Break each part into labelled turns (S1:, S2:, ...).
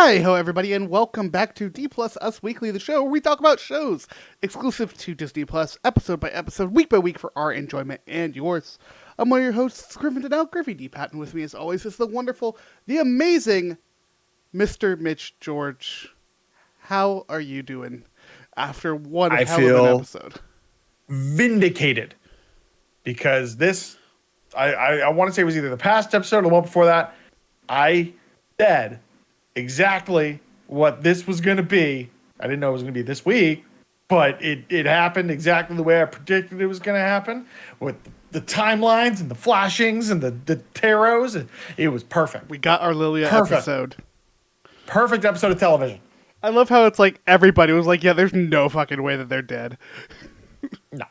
S1: Hi, ho, everybody, and welcome back to D Plus Us Weekly, the show where we talk about shows exclusive to Disney Plus, episode by episode, week by week, for our enjoyment and yours. I'm one of your hosts, Griffin Denell, Griffey D. Patton. With me, as always, is the wonderful, the amazing Mr. Mitch George. How are you doing after one hell of an episode?
S2: Vindicated, because this, I want to say it was either the past episode or the one before that. I said exactly what this was going to be. I didn't know it was going to be this week, but it happened exactly the way I predicted it was going to happen, with the timelines and the flashings and the tarots. And it was perfect.
S1: We got our Lilia episode.
S2: Perfect episode of television.
S1: I love how it's like everybody was like, yeah, there's no fucking way that they're dead.
S2: No.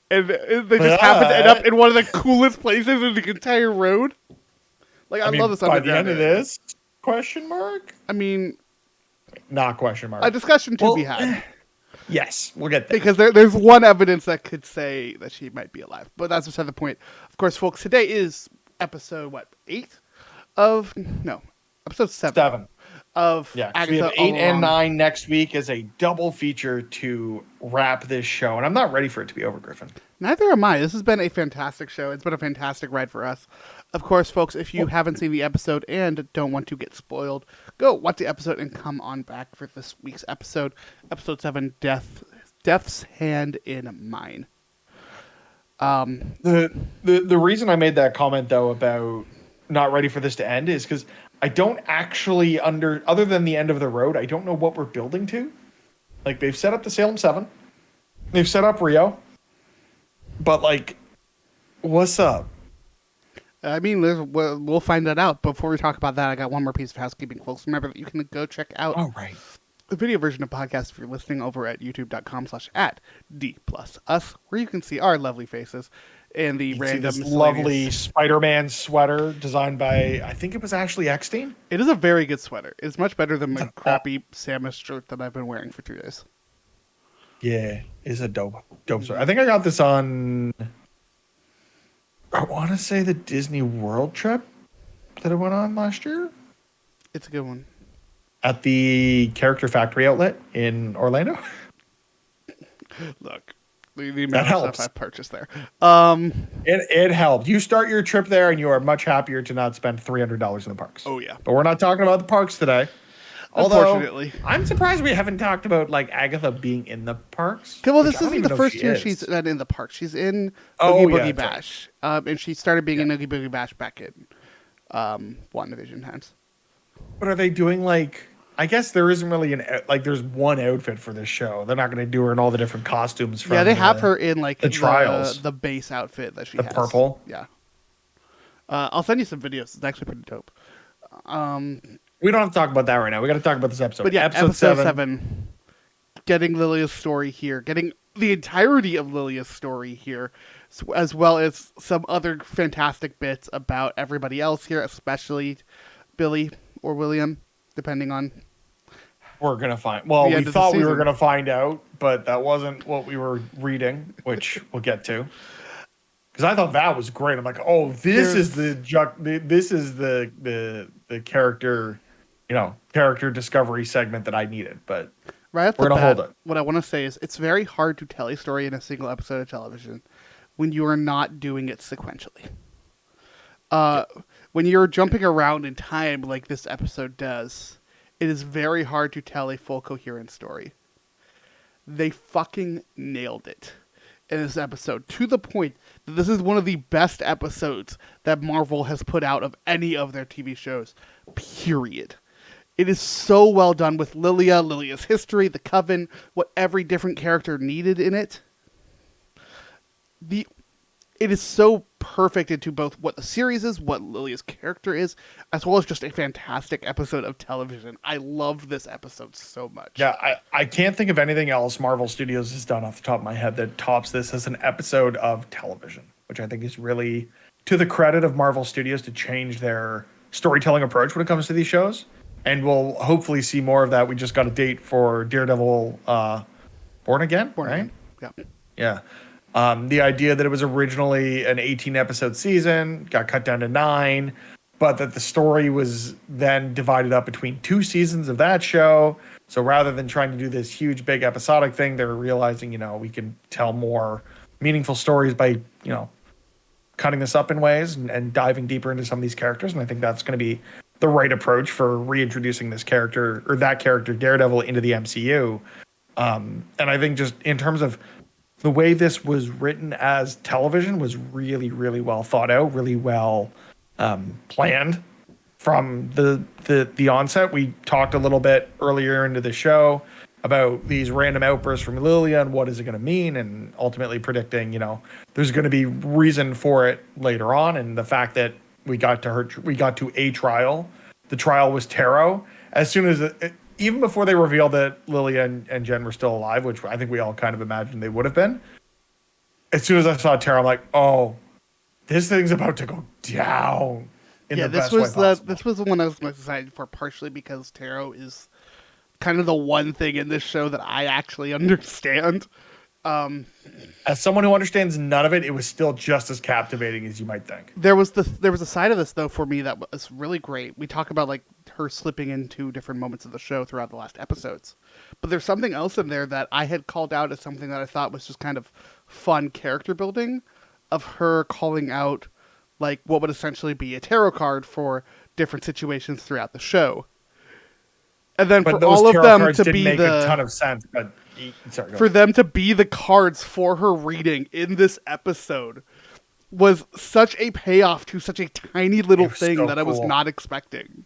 S1: And they just happen to end up in one of the coolest places in the entire road. Like, I love this.
S2: By the end of this, question mark?
S1: I mean,
S2: not question mark.
S1: A discussion to be had.
S2: Yes, we'll get there.
S1: Because there's one evidence that could say that she might be alive. But that's beside the point. Of course, folks, today is episode, episode 7. Of Agatha
S2: we have 8
S1: All
S2: and
S1: Along.
S2: 9 next week as a double feature to wrap this show. And I'm not ready for it to be over, Griffin.
S1: Neither am I. This has been a fantastic show. It's been a fantastic ride for us. Of course, folks, if you haven't seen the episode and don't want to get spoiled, go watch the episode and come on back for this week's episode. Episode 7, Death's Hand in Mine.
S2: The reason I made that comment, though, about not ready for this to end is because I don't actually other than the end of the road, I don't know what we're building to. Like, they've set up the Salem 7. They've set up Rio. But, like, what's up?
S1: I mean, we'll find that out. Before we talk about that, I got one more piece of housekeeping, folks. Remember that you can go check out the video version of the podcast if you're listening over at youtube.com/@D+us, where you can see our lovely faces and the random
S2: lovely Spider-Man sweater designed by, I think it was Ashley Eckstein.
S1: It is a very good sweater. It's much better than my crappy Samus shirt that I've been wearing for 2 days.
S2: Yeah, it's a dope sweater. I think I got this on, I want to say, the Disney World trip that I went on last year.
S1: It's a good one.
S2: At the Character Factory outlet in Orlando.
S1: Look, the amount of stuff I've purchased there.
S2: It helped. You start your trip there and you are much happier to not spend $300 in the parks.
S1: Oh, yeah.
S2: But we're not talking about the parks today.
S1: Unfortunately.
S2: Although, I'm surprised we haven't talked about, like, Agatha being in the parks.
S1: Okay, well, this isn't the first year she's in the park. She's in Oogie Boogie Bash. Right. And she started being in Oogie Boogie Bash back in WandaVision times.
S2: But are they doing, like, I guess there isn't really there's one outfit for this show. They're not going to do her in all the different costumes from
S1: they have her in, like,
S2: the trials.
S1: The base outfit that she has.
S2: The purple?
S1: Yeah. I'll send you some videos. It's actually pretty dope.
S2: We don't have to talk about that right now. We got to talk about this episode.
S1: But yeah, episode 7. Getting Lilia's story here. Getting the entirety of Lilia's story here. As well as some other fantastic bits about everybody else here, especially Billy or William, depending on...
S2: We're going to find... Well, we thought we were going to find out, but that wasn't what we were reading, which we'll get to. Because I thought that was great. I'm like, oh, this is the character... character discovery segment that I needed, but
S1: right off
S2: we're going to hold it.
S1: What I want to say is it's very hard to tell a story in a single episode of television when you are not doing it sequentially. When you're jumping around in time like this episode does, it is very hard to tell a full coherent story. They fucking nailed it in this episode, to the point that this is one of the best episodes that Marvel has put out of any of their TV shows, period. It is so well done with Lilia's history, the coven, what every different character needed in it. It is so perfect into both what the series is, what Lilia's character is, as well as just a fantastic episode of television. I love this episode so much.
S2: Yeah, I can't think of anything else Marvel Studios has done off the top of my head that tops this as an episode of television, which I think is really to the credit of Marvel Studios to change their storytelling approach when it comes to these shows. And we'll hopefully see more of that. We just got a date for Daredevil Born Again, right?
S1: Again.
S2: Yeah. The idea that it was originally an 18-episode season, got cut down to 9. but that the story was then divided up between 2 seasons of that show. So rather than trying to do this huge, big episodic thing, they're realizing, we can tell more meaningful stories by, cutting this up in ways and diving deeper into some of these characters. And I think that's going to be the right approach for reintroducing this character or that character, Daredevil, into the MCU. And I think just in terms of the way this was written as television was really, really well thought out, really well planned from the onset. We talked a little bit earlier into the show about these random outbursts from Lilia and what is it going to mean, and ultimately predicting, there's going to be reason for it later on. And the fact that we got to a trial, the trial was tarot. As soon as even before they revealed that Lilia and Jen were still alive, which I think we all kind of imagined they would have been. As soon as I saw tarot, I'm like, oh, this thing's about to go down.
S1: This was the one I was most excited for, partially because tarot is kind of the one thing in this show that I actually understand.
S2: As someone who understands none of it, it was still just as captivating as you might think.
S1: There was a side of this though for me that was really great. We talk about like her slipping into different moments of the show throughout the last episodes, but there's something else in there that I had called out as something that I thought was just kind of fun character building, of her calling out like what would essentially be a tarot card for different situations throughout the show. And then for all of them to be
S2: a ton of sense, but
S1: for them to be the cards for her reading in this episode was such a payoff to such a tiny little thing that I was not expecting.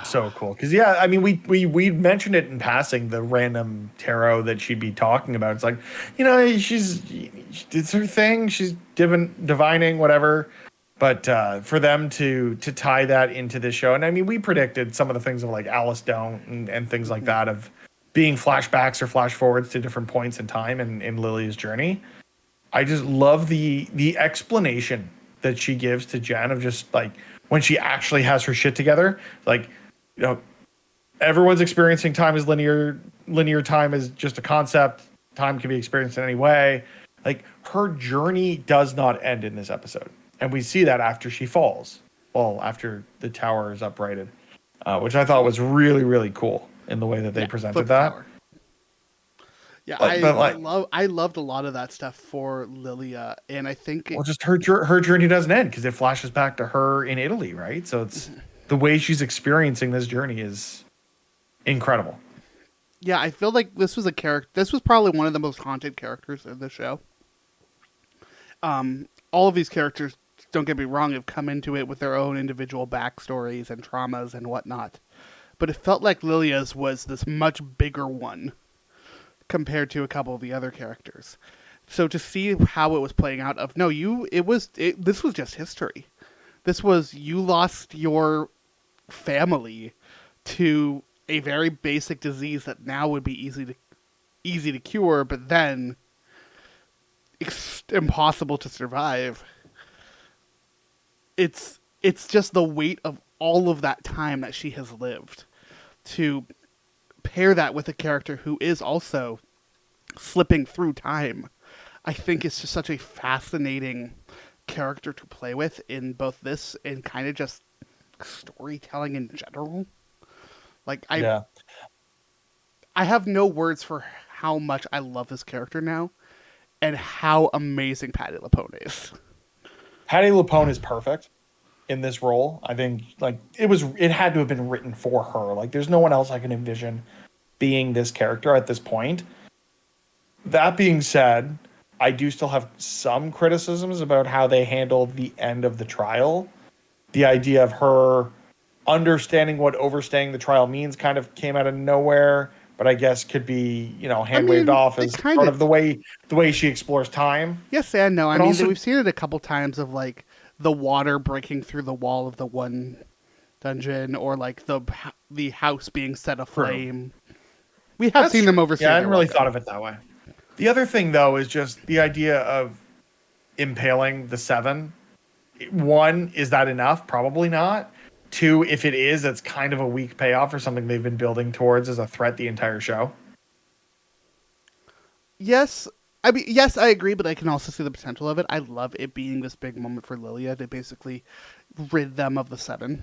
S2: So cool. Because I mean, we mentioned it in passing, the random tarot that she'd be talking about. It's like, it's her thing. She's divining, whatever. But for them to tie that into this show, and I mean, we predicted some of the things of like Alice Don't and things like that, of being flashbacks or flash forwards to different points in time in Lilia's journey. I just love the explanation that she gives to Jen of just like when she actually has her shit together. Like, everyone's experiencing time as linear. Linear time is just a concept. Time can be experienced in any way. Like, her journey does not end in this episode. And we see that after she falls. Well, after the tower is uprighted. Which I thought was really, really cool in the way that they presented that. Tower.
S1: Yeah, I loved a lot of that stuff for Lilia, and I think
S2: just her journey doesn't end because it flashes back to her in Italy, right? So it's the way she's experiencing this journey is incredible.
S1: Yeah, I feel like this was probably one of the most haunted characters in the show. All of these characters, don't get me wrong, have come into it with their own individual backstories and traumas and whatnot, but it felt like Lilia's was this much bigger one compared to a couple of the other characters. So to see how it was playing out this was just history. This was, you lost your family to a very basic disease that now would be easy to cure, but then impossible to survive. It's just the weight of all of that time that she has lived, to pair that with a character who is also slipping through time. I think it's just such a fascinating character to play with in both this and kind of just storytelling in general. Like, I have no words for how much I love this character now and how amazing Patti LuPone is.
S2: Patti LuPone is perfect in this role. I think like it had to have been written for her. Like, there's no one else I can envision being this character at this point. That being said, I do still have some criticisms about how they handled the end of the trial. The idea of her understanding what overstaying the trial means kind of came out of nowhere, but I guess could be, hand-waved off as part of the way she explores time.
S1: Yes and no. We've seen it a couple times of like the water breaking through the wall of the one dungeon, or like the house being set aflame. We have seen them oversee.
S2: Yeah, I hadn't really thought of it that way. The other thing, though, is just the idea of impaling the seven. One, is that enough? Probably not. Two, if it is, it's kind of a weak payoff for something they've been building towards as a threat the entire show.
S1: Yes. I agree, but I can also see the potential of it. I love it being this big moment for Lilia to basically rid them of the Seven.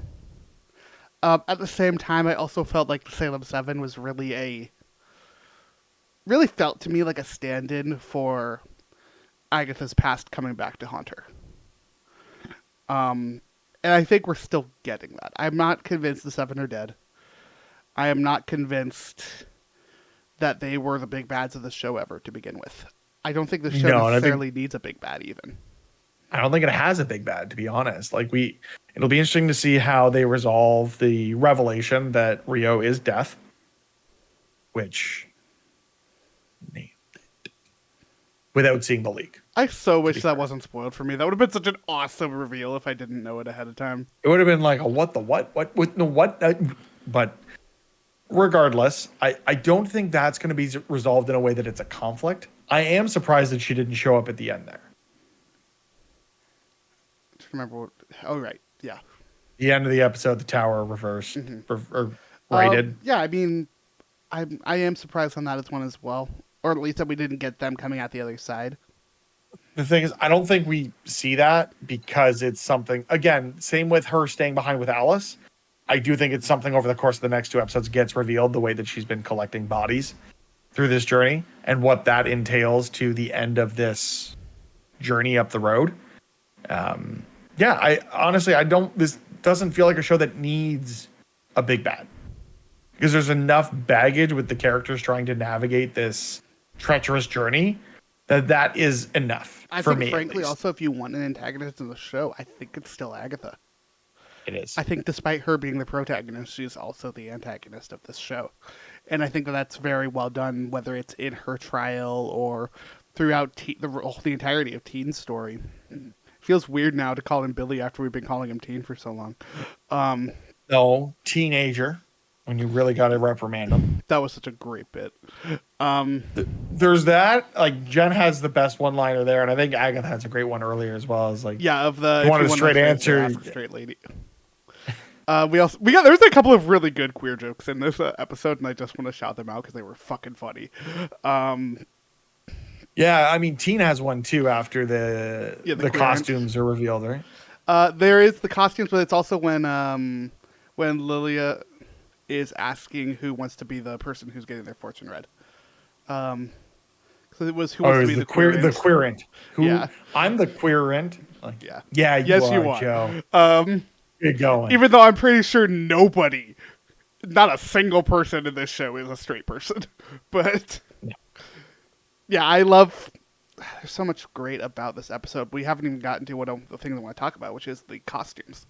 S1: At the same time, I also felt like the Salem Seven was really felt to me like a stand-in for Agatha's past coming back to haunt her. And I think we're still getting that. I'm not convinced the Seven are dead. I am not convinced that they were the big bads of the show ever to begin with. I don't think the show necessarily needs a big bad even.
S2: I don't think it has a big bad, to be honest. Like it'll be interesting to see how they resolve the revelation that Rio is death, which nailed it, without seeing the leak.
S1: I so wish that wasn't spoiled for me. That would have been such an awesome reveal if I didn't know it ahead of time.
S2: It would have been like a what? But regardless, I don't think that's going to be resolved in a way that it's a conflict. I am surprised that she didn't show up at the end there.
S1: Remember what, oh right, yeah,
S2: the end of the episode, the tower reversed or raided.
S1: Yeah, I mean, I am surprised on that as one as well, or at least that we didn't get them coming out the other side.
S2: The thing is, I don't think we see that because it's something, again, same with her staying behind with Alice. I do think it's something over the course of the next two episodes gets revealed, the way that she's been collecting bodies through this journey and what that entails to the end of this journey up the road. Yeah, this doesn't feel like a show that needs a big bad, because there's enough baggage with the characters trying to navigate this treacherous journey that is enough for me.
S1: Frankly, also, if you want an antagonist in the show, I think it's still Agatha.
S2: It is.
S1: I think despite her being the protagonist, she's also the antagonist of this show. And I think that's very well done, whether it's in her trial or throughout the entirety of Teen's story. Feels weird now to call him Billy after we've been calling him Teen for so long.
S2: No, teenager, when you really got to reprimand him.
S1: That was such a great bit.
S2: There's that. Like, Jen has the best one-liner there, and I think Agatha has a great one earlier as well. As like,
S1: yeah, of the
S2: you want a straight answer,
S1: ask a straight lady. There's a couple of really good queer jokes in this episode, and I just want to shout them out because they were fucking funny.
S2: Yeah, I mean, Teen has one too after the costumes are revealed, right?
S1: There is the costumes, but it's also when Lilia is asking who wants to be the person who's getting their fortune read. So it was who wants to be the queerant.
S2: The queerant.
S1: Yeah.
S2: I'm the queerant. Like,
S1: yeah.
S2: Yeah,
S1: you
S2: are, Joe. You're going.
S1: Even though I'm pretty sure nobody, not a single person in this show is a straight person. But
S2: no.
S1: Yeah, there's so much great about this episode. We haven't even gotten to the thing I want to talk about, which is the costumes.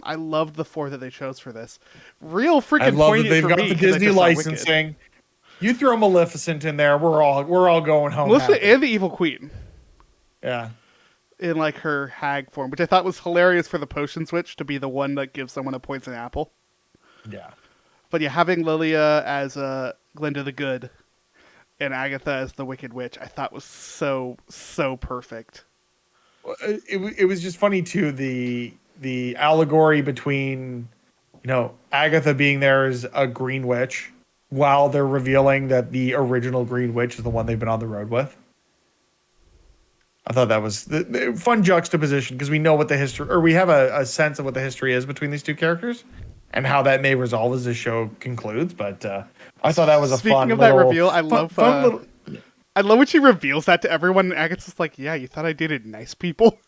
S1: I loved the 4 that they chose for this. Real freaking poignant for me. I love that they've got the
S2: Disney licensing. You throw Maleficent in there, we're all going home.
S1: Maleficent and the Evil Queen.
S2: Yeah.
S1: In like her hag form, which I thought was hilarious for the potion switch to be the one that gives someone a poison apple.
S2: Yeah.
S1: But yeah, having Lilia as Glinda the Good and Agatha as the Wicked Witch, I thought was so perfect.
S2: It was just funny too, the allegory between, Agatha being there as a green witch while they're revealing that the original green witch is the one they've been on the road with. I thought that was the fun juxtaposition, because we know what the history, or we have a sense of what the history is between these two characters and how that may resolve as the show concludes. But I thought that was a
S1: Speaking of that reveal, I love when she reveals that to everyone, and Agatha's like, yeah, you thought I dated nice people?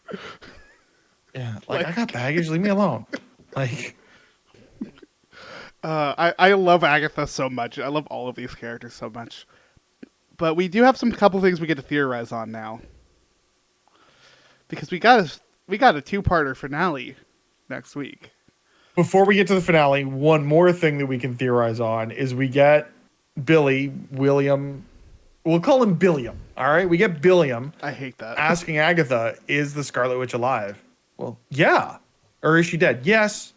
S2: Yeah, like I got baggage, leave me alone. Like,
S1: I love Agatha so much. I love all of these characters so much. But we do have couple things we get to theorize on now. Because we got a 2-parter finale next week.
S2: Before we get to the finale, one more thing that we can theorize on is we get William. We'll call him Billiam. All right, we get Billiam.
S1: I hate that.
S2: Asking Agatha, "Is the Scarlet Witch alive?" Well, yeah. Or is she dead? Yes.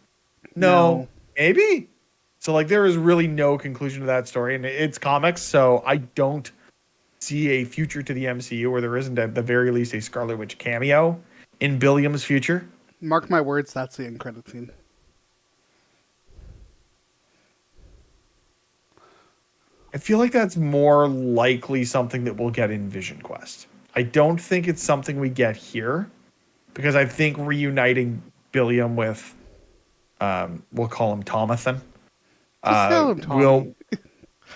S2: No. Maybe. So like, there is really no conclusion to that story, and it's comics, so I don't see a future to the MCU where there isn't at the very least a Scarlet Witch cameo in Billiam's future.
S1: Mark my words, that's the end credit scene.
S2: I feel like that's more likely something that we'll get in Vision Quest. I don't think it's something we get here, because I think reuniting Billiam with, we'll call him Tomathan.
S1: Just tell him
S2: Will
S1: Tommy.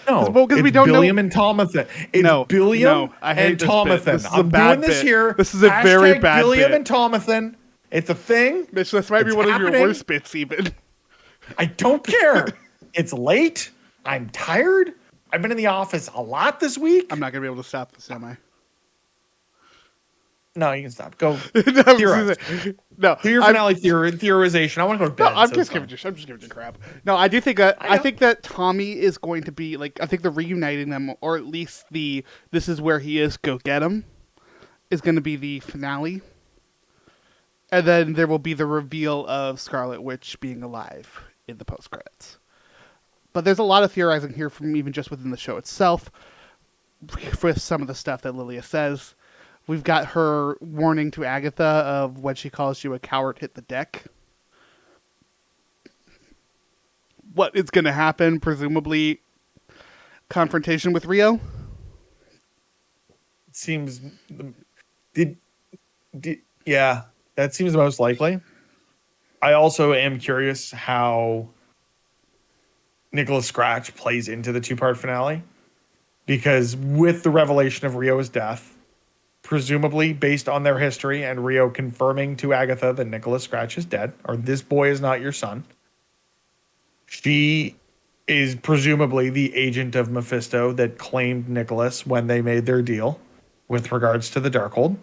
S2: no,
S1: Because we
S2: it's
S1: don't know.
S2: Billiam and Tomathan. It's
S1: No,
S2: Billiam
S1: I hate
S2: and
S1: this bit.
S2: Tomathan.
S1: This is a
S2: I'm
S1: bad
S2: doing this
S1: bit.
S2: here.
S1: This is a very
S2: Hashtag
S1: bad
S2: Billiam
S1: bit.
S2: and Tomathan. It's a thing.
S1: Mitch, this might be
S2: It's
S1: one of your
S2: happening.
S1: worst bits, even.
S2: I don't care. It's late. I'm tired. I've been in the office a lot this week.
S1: I'm not gonna be able to stop this, am I?
S2: No, you can stop. Go
S1: No,
S2: theorize.
S1: no,
S2: Do your finale theorization. I want to go to bed.
S1: no, I'm
S2: so
S1: just
S2: it's fine.
S1: giving you crap. No, I do think that
S2: I
S1: I
S2: know.
S1: think that Tommy is going to be like, I think the reuniting them, or at least the this is where he is, go get him, is going to be the finale, and then there will be the reveal of Scarlet Witch being alive in the post credits. But there's a lot of theorizing here from even just within the show itself, with some of the stuff that Lilia says. We've got her warning to Agatha of when she calls you a coward, hit the deck. What is going to happen? Presumably, confrontation with Rio.
S2: It seems. Did yeah, that seems the most likely. I also am curious how Nicholas Scratch plays into the two-part finale, because with the revelation of Rio's death, presumably based on their history and Rio confirming to Agatha that Nicholas Scratch is dead, or this boy is not your son, she is presumably the agent of Mephisto that claimed Nicholas when they made their deal with regards to the Darkhold.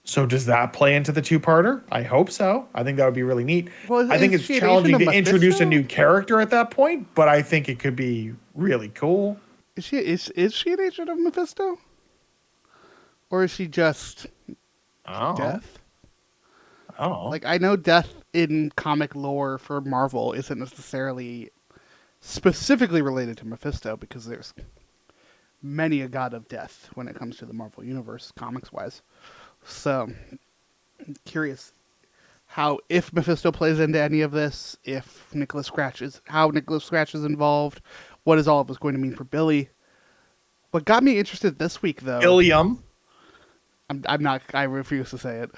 S2: So does that play into the two-parter? I hope so. I think that would be really neat.
S1: Well,
S2: I think
S1: is
S2: it's
S1: she an
S2: challenging
S1: agent
S2: to
S1: of
S2: introduce a
S1: Mephisto?
S2: new character at that point, but I think it could be really cool.
S1: Is she an agent of Mephisto? Or is she just
S2: Oh,
S1: Death?
S2: oh,
S1: Like, I know Death in comic lore for Marvel isn't necessarily specifically related to Mephisto, because there's many a god of death when it comes to the Marvel Universe, comics-wise. So, I'm curious how, if Mephisto plays into any of this, if how Nicholas Scratch is involved, what is all of this going to mean for Billy? What got me interested this week, though...
S2: Ilium.
S1: I'm not... I refuse to say it.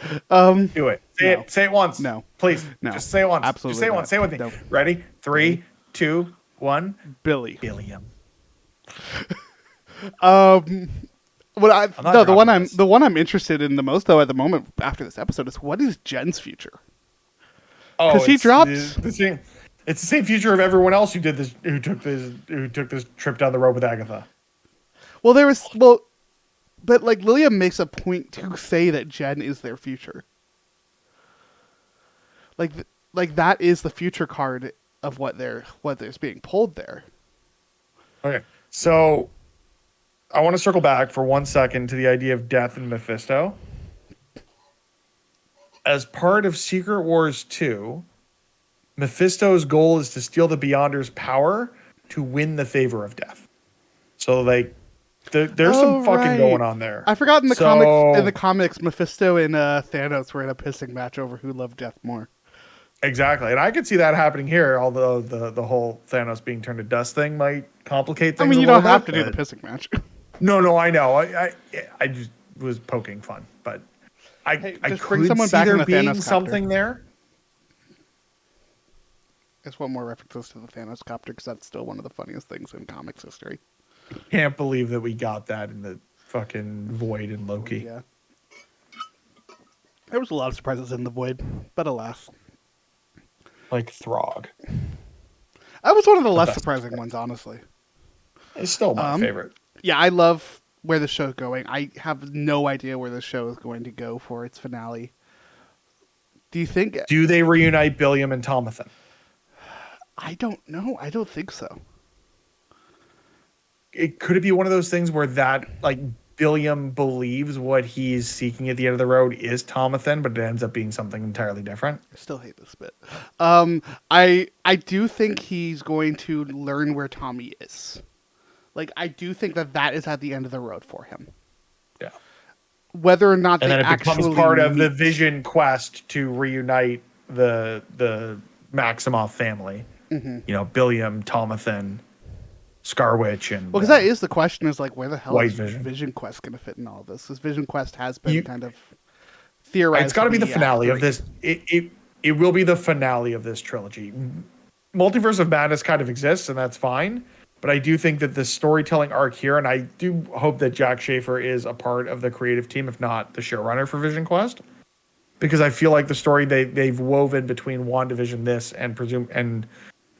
S2: Do it. Say
S1: No.
S2: it. Say it once.
S1: No.
S2: Please.
S1: No.
S2: Just say it once.
S1: Absolutely
S2: Just say it
S1: not.
S2: once. Say it with me.
S1: No.
S2: Ready? 3, 2, 1.
S1: Billy.
S2: Ilium.
S1: What I
S2: I'm not
S1: no
S2: dropping this.
S1: the one I'm interested in the most, though, at the moment after this episode, is what is Jen's future?
S2: Oh,
S1: 'Cause he
S2: it's
S1: dropped-
S2: the same. It's the same future of everyone else who did this, who took this trip down the road with Agatha.
S1: Well, but like Lilia makes a point to say that Jen is their future. Like that is the future card of what there's being pulled there.
S2: Okay, so I want to circle back for 1 second to the idea of Death and Mephisto. As part of Secret Wars 2, Mephisto's goal is to steal the Beyonder's power to win the favor of Death. So, like, there's some fucking
S1: right.
S2: going on there.
S1: I forgot in the
S2: So-
S1: comics. In the comics, Mephisto and Thanos were in a pissing match over who loved Death more.
S2: Exactly, and I could see that happening here. Although the whole Thanos being turned to dust thing might complicate things.
S1: I mean, you
S2: a little
S1: don't have to
S2: bit,
S1: do the
S2: but-
S1: pissing match.
S2: No, I know. I just was poking fun, but I
S1: Hey,
S2: I
S1: just bring
S2: could
S1: someone
S2: see
S1: back in
S2: there
S1: the
S2: being
S1: Thanos copter.
S2: something there.
S1: Guess what? More references to the Thanos copter, because that's still one of the funniest things in comics history.
S2: Can't believe that we got that in the fucking Void and Loki.
S1: Yeah. There was a lot of surprises in the Void, but alas.
S2: Like Throg.
S1: That was one of the less
S2: best
S1: surprising ones, honestly.
S2: It's still my favorite.
S1: Yeah, I love where the show's going. I have no idea where the show is going to go for its finale. Do you think...
S2: Do they reunite Billiam and Tomathan?
S1: I don't know. I don't think so.
S2: Could it be one of those things where that, like, Billiam believes what he's seeking at the end of the road is Tomathan, but it ends up being something entirely different?
S1: I still hate this bit. I do think he's going to learn where Tommy is. Like, I do think that is at the end of the road for him.
S2: Yeah.
S1: Whether or not
S2: And
S1: they
S2: then it becomes
S1: actually
S2: part of the
S1: meet.
S2: Vision quest to reunite the Maximoff family.
S1: Mm-hmm.
S2: You know, Billiam, Tomathan, Scarwitch, and
S1: Well, because that is the question: is like, where the hell
S2: White
S1: is
S2: Vision.
S1: Vision Quest going to fit in all of this? Because Vision Quest has been kind of theorize.
S2: It's got to be the finale of
S1: 3.
S2: this. It will be the finale of this trilogy. Multiverse of Madness kind of exists, and that's fine. But I do think that the storytelling arc here, and I do hope that Jack Schaefer is a part of the creative team, if not the showrunner for Vision Quest, because I feel like the story they've woven between WandaVision, this, and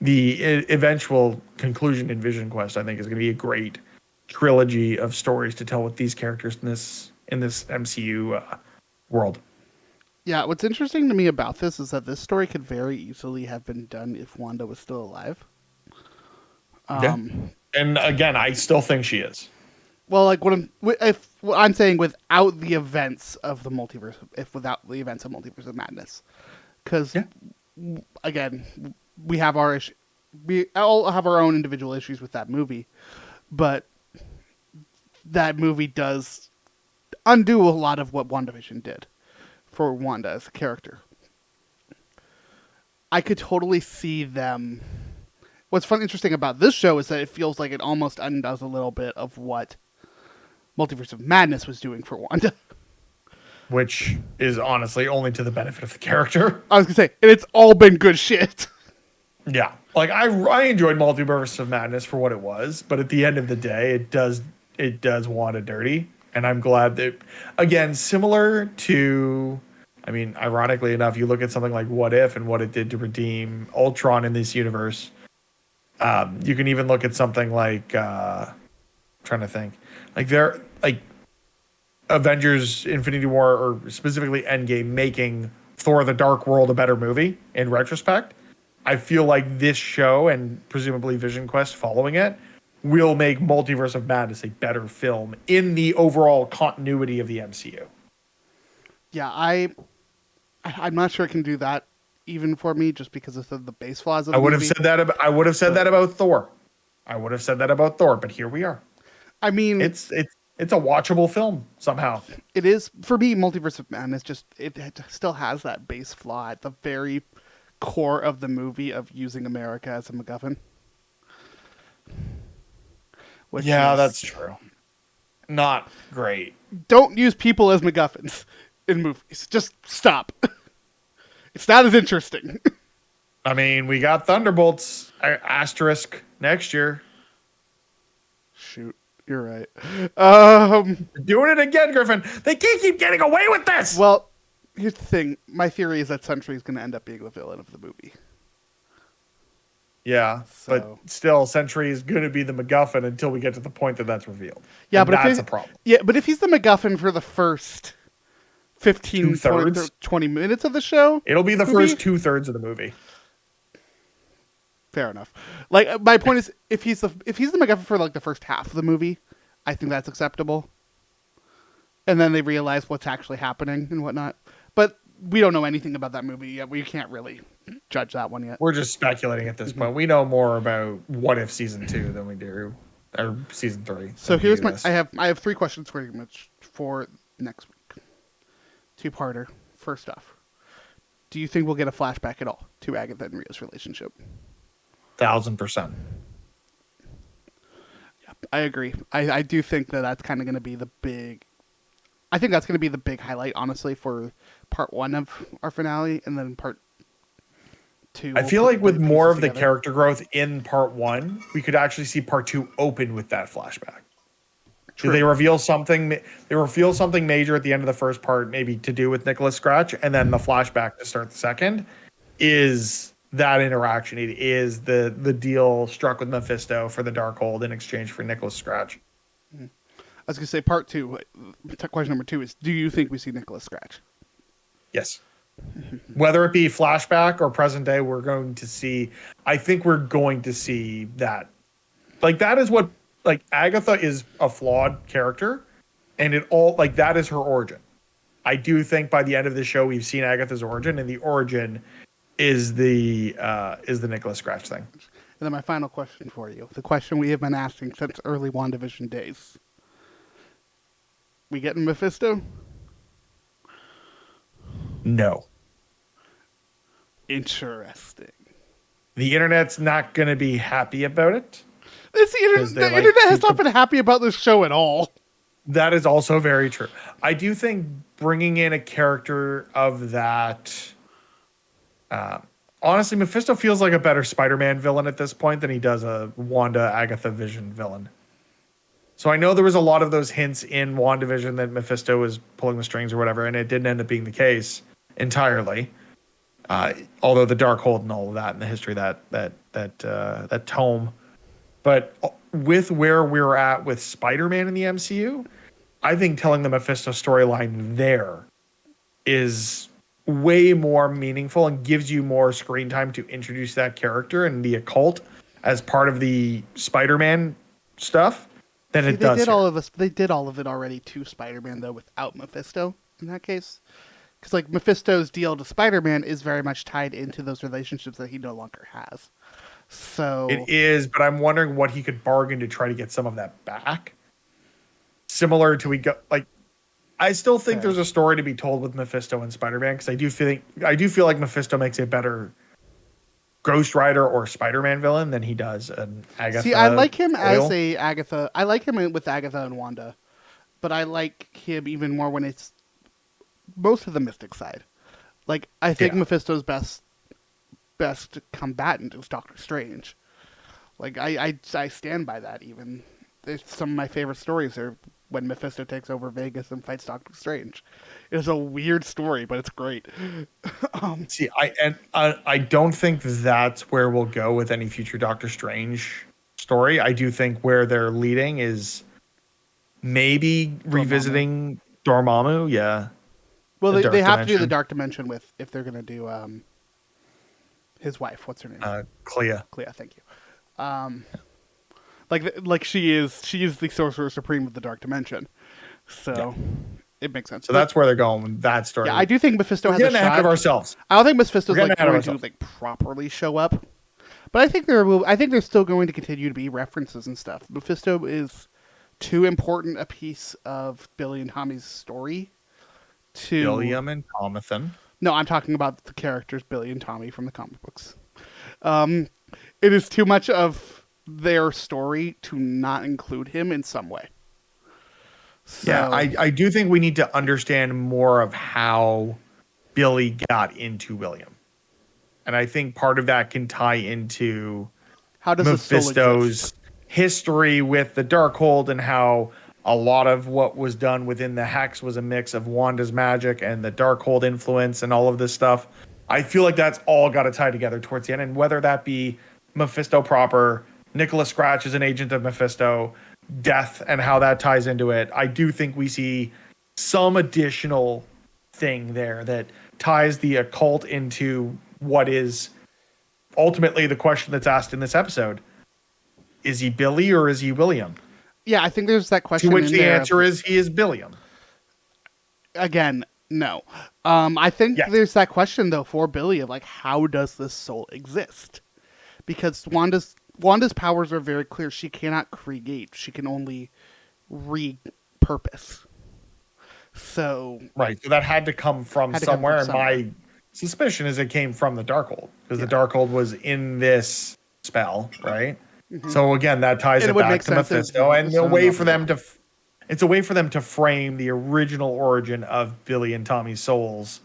S2: the eventual conclusion in Vision Quest, I think is going to be a great trilogy of stories to tell with these characters in this MCU world.
S1: Yeah, what's interesting to me about this is that this story could very easily have been done if Wanda was still alive.
S2: Yeah. And again, I still think she is.
S1: Well, like what I'm saying, without the events of the multiverse, without the events of Multiverse of Madness, because again, we all have our own individual issues with that movie, but that movie does undo a lot of what WandaVision did for Wanda as a character. I could totally see them. What's interesting about this show is that it feels like it almost undoes a little bit of what Multiverse of Madness was doing for Wanda.
S2: Which is honestly only to the benefit of the character.
S1: I was going to say, and it's all been good shit.
S2: Yeah. Like, I enjoyed Multiverse of Madness for what it was, but at the end of the day, it does Wanda dirty. And I'm glad that, again, similar to, I mean, ironically enough, you look at something like What If and what it did to redeem Ultron in this universe. You can even look at something like, trying to think, like Avengers Infinity War, or specifically Endgame, making Thor the Dark World a better movie in retrospect. I feel like this show, and presumably Vision Quest following it, will make Multiverse of Madness a better film in the overall continuity of the MCU.
S1: Yeah, I'm not sure it can do that even for me, just because of the base flaws of the
S2: I would
S1: movie.
S2: have said that about Thor. I would have said that about Thor, but here we are.
S1: I mean,
S2: it's a watchable film somehow.
S1: It is, for me. Multiverse of Madness it still has that base flaw at the very core of the movie of using America as a MacGuffin.
S2: That's true. Not great.
S1: Don't use people as MacGuffins in movies. Just stop. It's not as interesting.
S2: I mean, we got Thunderbolts asterisk next year.
S1: Shoot, you're right.
S2: Doing it again, Griffin. They can't keep getting away with this.
S1: Well, here's the thing. My theory is that Sentry is going to end up being the villain of the movie.
S2: Yeah, but still, Sentry is going to be the MacGuffin until we get to the point that that's revealed.
S1: Yeah,
S2: and
S1: but
S2: that's a problem.
S1: Yeah, but if he's the MacGuffin for the first 15, 20 minutes of the show,
S2: it'll be the first 2/3 of the movie.
S1: Fair enough. Like, my point is, if he's the MacGuffin for like the first half of the movie, I think that's acceptable. And then they realize what's actually happening and whatnot. But we don't know anything about that movie yet. We can't really judge that one yet.
S2: We're just speculating at this point. We know more about What If season 2 than we do, or season 3.
S1: So here's I have 3 questions for next week. 2-parter. First off, do you think we'll get a flashback at all to Agatha and Rio's relationship?
S2: 1000%.
S1: Yeah, I agree. I do think that's kind of going to be the big. I think that's going to be the big highlight, honestly, for part 1 of our finale, and then part 2.
S2: I feel like with more of the character growth in part 1, we could actually see part 2 open with that flashback. True. They reveal something major at the end of the first part, maybe to do with Nicholas Scratch, and then the flashback to start the second is that interaction. It is the deal struck with Mephisto for the Darkhold in exchange for Nicholas Scratch.
S1: I was going to say part 2. Question number 2 is: do you think we see Nicholas Scratch?
S2: Yes. Whether it be flashback or present day, we're going to see. I think we're going to see that. Like, that is what. Like, Agatha is a flawed character, and that is her origin. I do think by the end of the show we've seen Agatha's origin, and the origin is the Nicholas Scratch thing.
S1: And then my final question for you, the question we have been asking since early WandaVision days: we getting Mephisto?
S2: No.
S1: Interesting.
S2: The internet's not going to be happy about it.
S1: The internet has not been happy about this show at all.
S2: That is also very true. I do think bringing in a character of that. Honestly, Mephisto feels like a better Spider-Man villain at this point than he does a Wanda Agatha Vision villain. So I know there was a lot of those hints in WandaVision that Mephisto was pulling the strings or whatever, and it didn't end up being the case entirely. Although the Darkhold and all of that and the history of that tome. But with where we're at with Spider-Man in the MCU, I think telling the Mephisto storyline there is way more meaningful and gives you more screen time to introduce that character and the occult as part of the Spider-Man stuff than it does.
S1: They did all of it already to Spider-Man though, without Mephisto in that case, because like Mephisto's deal to Spider-Man is very much tied into those relationships that he no longer has. So
S2: it is, but I'm wondering what he could bargain to try to get some of that back. Similar to I still think there's a story to be told with Mephisto and Spider-Man because I do feel like Mephisto makes a better Ghost Rider or Spider-Man villain than he does an Agatha.
S1: See, I like him as a Agatha. I like him with Agatha and Wanda, but I like him even more when it's most of the mystic side. Like I think Mephisto's best combatant is Doctor Strange. Like I stand by that. Even some of my favorite stories are when Mephisto takes over Vegas and fights Doctor Strange. It's a weird story, but it's great.
S2: See, I don't think that's where we'll go with any future Doctor Strange story. I do think where they're leading is maybe revisiting Dormammu. Yeah.
S1: Well, they have to do the Dark Dimension if they're going to do his wife. What's her name?
S2: Clea.
S1: Clea, thank you. Like she is the Sorcerer Supreme of the Dark Dimension, so it makes sense.
S2: So that's where they're going with that story.
S1: Yeah, I do think Mephisto has a shot.
S2: Getting ahead of ourselves.
S1: I don't think Mephisto's going to properly show up, but I think there's still going to continue to be references and stuff. Mephisto is too important a piece of Billy and Tommy's story.
S2: William and Thomathan.
S1: No, I'm talking about the characters Billy and Tommy from the comic books. It is too much of their story to not include him in some way. So,
S2: yeah, I do think we need to understand more of how Billy got into William. And I think part of that can tie into
S1: how does
S2: Mephisto's history with the Darkhold and how a lot of what was done within the Hex was a mix of Wanda's magic and the Darkhold influence and all of this stuff. I feel like that's all got to tie together towards the end. And whether that be Mephisto proper, Nicholas Scratch is an agent of Mephisto, death and how that ties into it. I do think we see some additional thing there that ties the occult into what is ultimately the question that's asked in this episode. Is he Billy or is he William?
S1: Yeah, I think there's that question.
S2: To which the answer is he is Billiam.
S1: Again, no. I think there's that question though for Billy of like, how does this soul exist? Because Wanda's powers are very clear. She cannot create. She can only repurpose. So
S2: right. So that had to come from somewhere. And my suspicion is it came from the Darkhold because the Darkhold was in this spell, right? Mm-hmm. So again, that ties it back to Mephisto, and a way for them to. It's a way for them to frame the original origin of Billy and Tommy's souls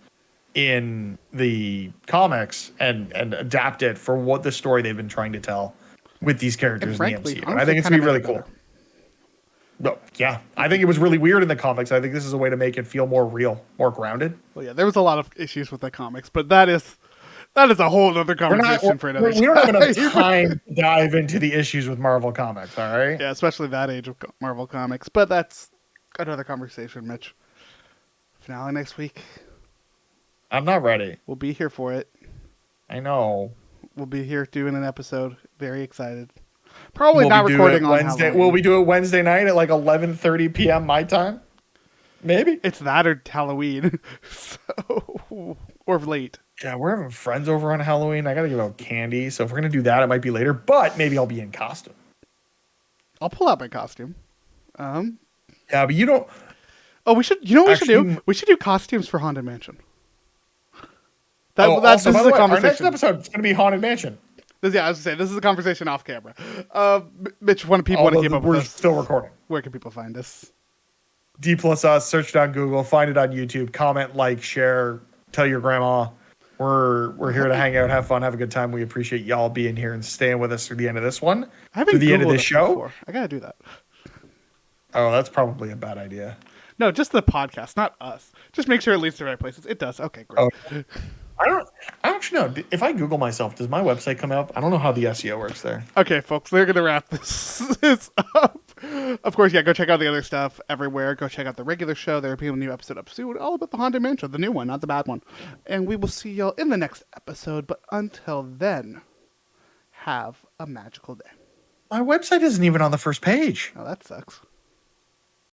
S2: in the comics and adapt it for what the story they've been trying to tell with these characters in the MCU. I think it's going to be really cool. No, yeah, I think it was really weird in the comics. I think this is a way to make it feel more real, more grounded.
S1: Well, yeah, there was a lot of issues with the comics, but that is a whole other conversation for another time.
S2: We don't have enough time to dive into the issues with Marvel Comics, all right?
S1: Yeah, especially that age of Marvel Comics. But that's another conversation, Mitch. Finale next week.
S2: I'm not ready.
S1: We'll be here for it.
S2: I know.
S1: We'll be here doing an episode. Very excited. Probably not recording on
S2: Wednesday.
S1: Halloween.
S2: Will we do it Wednesday night at like 11:30 p.m. my time? Maybe.
S1: It's that or Halloween. Or late.
S2: Yeah, we're having friends over on Halloween. I got to give out candy. So if we're going to do that, it might be later. But maybe I'll be in costume.
S1: I'll pull out my costume.
S2: Yeah, but you don't...
S1: Oh, we should... You know what we should do? We should do costumes for Haunted Mansion. This is a conversation. Our
S2: next episode is going to be Haunted Mansion.
S1: I was going to say, this is a conversation off camera. Mitch, when people want to keep up with us...
S2: We're still recording.
S1: Where can people find us?
S2: D plus us, search it on Google, find it on YouTube, comment, like, share, tell your grandma. We're here to hang out, have fun, have a good time. We appreciate y'all being here and staying with us through the end of this one.
S1: I haven't
S2: Through the end of
S1: Googled
S2: this
S1: it
S2: show.
S1: before. I gotta do that.
S2: Oh, that's probably a bad idea.
S1: No, just the podcast, not us. Just make sure it leads to the right places. It does. Okay, great.
S2: Oh. I don't actually know. If I Google myself, does my website come up? I don't know how the SEO works there.
S1: Okay, folks, they're gonna wrap this up. Of course, yeah, go check out the other stuff everywhere. Go check out the regular show. There will be a new episode up soon, all about the Haunted Mansion, the new one, not the bad one. And we will see y'all in the next episode. But until then, have a magical day.
S2: My website isn't even on the first page.
S1: Oh, that sucks.